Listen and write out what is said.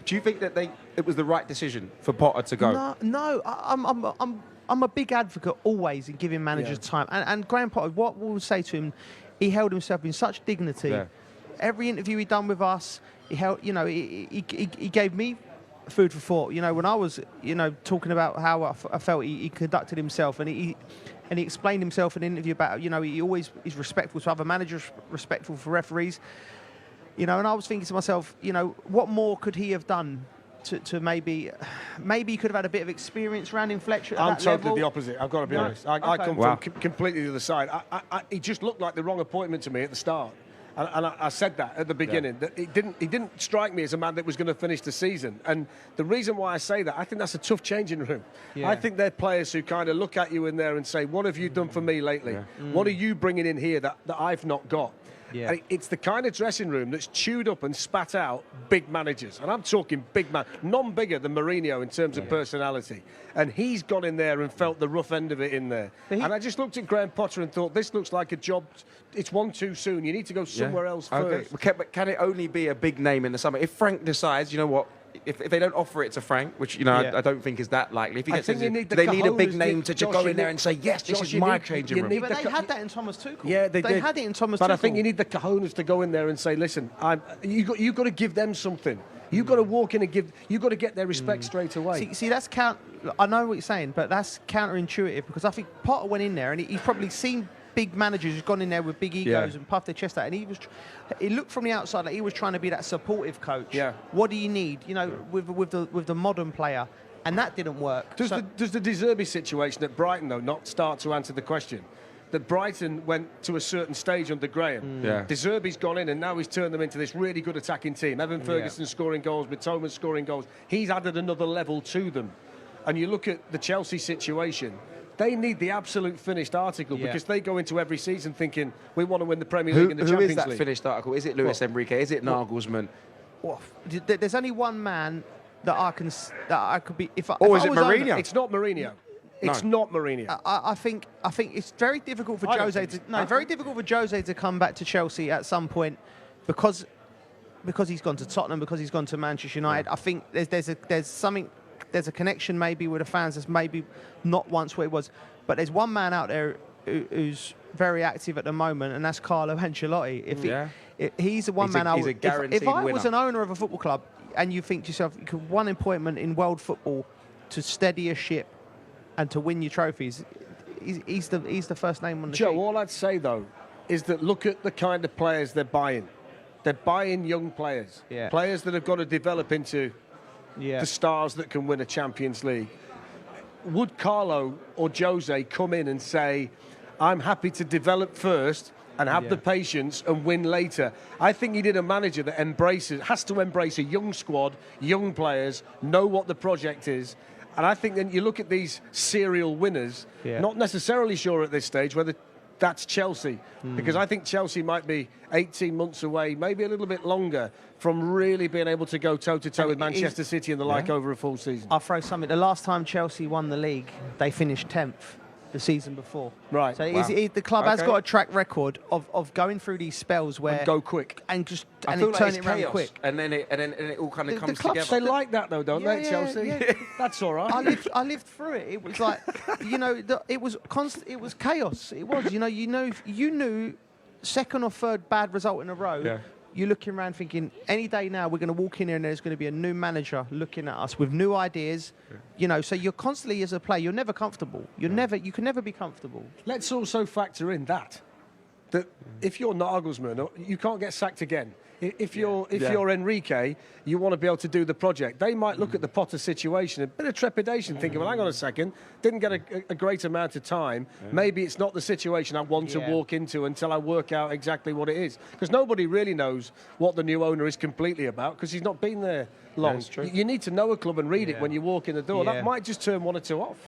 Do you think that it was the right decision for Potter to go? No. I'm a big advocate always in giving managers time. And Graham Potter, what we'll say to him, he held himself in such dignity. Yeah. Every interview he'd done with us, he held, he gave me food for thought. When I was, talking about how I felt, he conducted himself, and he explained himself in an interview about, he always is respectful to other managers, respectful for referees. And I was thinking to myself, what more could he have done to maybe he could have had a bit of experience around in Fletcher at I'm that totally level. the opposite. I've got to be honest. I come from completely the other side. He just looked like the wrong appointment to me at the start. And I said that at the beginning. That he didn't strike me as a man that was going to finish the season. And the reason why I say that, I think that's a tough changing room. Yeah. I think they're players who kind of look at you in there and say, what have you done for me lately? Yeah. What are you bringing in here that I've not got? Yeah. And it's the kind of dressing room that's chewed up and spat out big managers. And I'm talking big man, none bigger than Mourinho in terms of personality. And he's got in there and felt the rough end of it in there. And I just looked at Graham Potter and thought, this looks like a job. It's one too soon. You need to go somewhere else first. Okay. But can it only be a big name in the summer? If Frank decides, you know what, if they don't offer it to Frank, which I don't think is that likely. If he gets they need a big name to go in there and say, yes, this is my changing room. But they had that in Thomas Tuchel. Yeah, they did. had it in Thomas Tuchel. But I think you need the cojones to go in there and say, listen, you've got to give them something. You've got to walk in and you've got to get their respect straight away. See, that's I know what you're saying, but that's counterintuitive, because I think Potter went in there and he's probably seen big managers who've gone in there with big egos and puffed their chest out, and he looked from the outside like he was trying to be that supportive coach. Yeah. What do you need, with the modern player, and that didn't work. Does the De Zerbi situation at Brighton though not start to answer the question? That Brighton went to a certain stage under Graham. De Zerbi's gone in and now he's turned them into this really good attacking team. Evan Ferguson scoring goals, Mitoma scoring goals. He's added another level to them. And you look at the Chelsea situation, they need the absolute finished article because they go into every season thinking, we want to win the Premier League and the Champions League. Who is that finished article? Is it Luis Enrique? Is it Nagelsmann? There's only one man that I could be. If is it Mourinho? It's not Mourinho. It's not Mourinho. I think it's very difficult for Jose to come back to Chelsea at some point because he's gone to Tottenham, because he's gone to Manchester United. I think there's a connection maybe with the fans that's maybe not once what it was. But there's one man out there who's very active at the moment, and that's Carlo Ancelotti. He's the one man. If I was an owner of a football club and you think to yourself, you could one appointment in world football to steady a ship and to win your trophies, he's the first name on the sheet. Joe, all I'd say though is that look at the kind of players they're buying. They're buying young players, players that have got to develop into the stars that can win a Champions League. Would Carlo or Jose come in and say, I'm happy to develop first and have the patience and win later? I think you need a manager that has to embrace a young squad, young players, know what the project is. And I think then you look at these serial winners, not necessarily sure at this stage whether that's Chelsea, because I think Chelsea might be 18 months away, maybe a little bit longer, from really being able to go toe-to-toe with Manchester City and the like over a full season. I'll throw something. The last time Chelsea won the league, they finished 10th the season before. Right. So the club has got a track record of going through these spells where... And go quick. And just turn it around quick. And then it all kind of comes together. They like that though, don't they, Chelsea? Yeah. That's all right. I lived through it. It was like, it was constant. It was chaos. It was, you knew second or third bad result in a row. Yeah. You're looking around thinking, any day now we're going to walk in here and there's going to be a new manager looking at us with new ideas. So you're constantly, as a player, you're never comfortable. You can never be comfortable. Let's also factor in that if you're Nagelsmann, you can't get sacked again. If you're Enrique, you want to be able to do the project. They might look at the Potter situation, a bit of trepidation, thinking, well, hang on a second, didn't get a great amount of time. Maybe it's not the situation I want to walk into until I work out exactly what it is. Because nobody really knows what the new owner is completely about, because he's not been there long. You need to know a club and read it when you walk in the door. That might just turn one or two off.